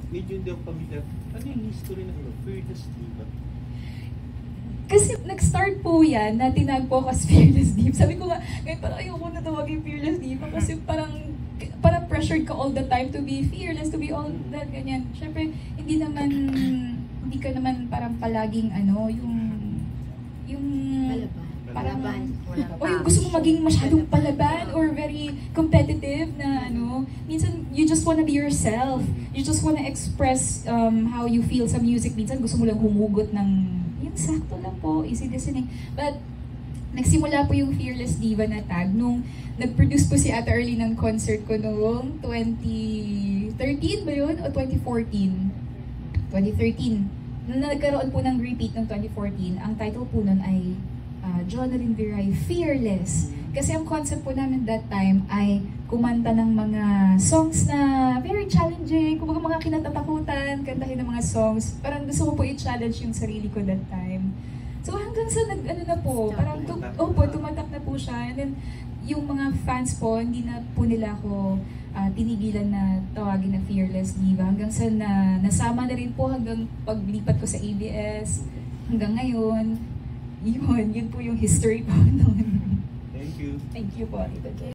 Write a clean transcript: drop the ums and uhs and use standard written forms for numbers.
medyo hindi ako familiar. Ano yung history ng Fearless Diva? Kasi nag-start po yan na tinag po ako as Fearless Diva. Sabi ko nga, ngayon parang ayoko na tawagin Fearless Diva kasi parang pressured ka all the time to be fearless, to be all that, ganyan. Siyempre, hindi ka naman parang palaging yung parang, o yung gusto mo maging masyadong palaban or very competitive na minsan you just wanna be yourself. You just wanna express how you feel sa music. Minsan gusto mo lang humugot ng, yung sakto lang po, easy listening. But, nagsimula po yung Fearless Diva na tag nung nag-produce po si Ate Early ng concert ko noong 2013 ba yun? O 2014? 2013. Nung nagkaroon po ng repeat ng 2014, ang title po nun ay Jonalyn Viray, Fearless. Kasi ang concept po namin that time ay kumanta ng mga songs na very challenging, kumbaga mga kinatatakutan, kantahin ng mga songs. Parang gusto ko po i-challenge yung sarili ko that time. So hanggang sa parang tumatak na po siya. And then yung mga fans po, hindi na po nila ako tinigilan na tawagin na Fearless Diva. Hanggang sa nasama na rin po hanggang paglipat ko sa ABS. Hanggang ngayon, yun po yung history po noon. Thank you. Thank you po, Tito Ken.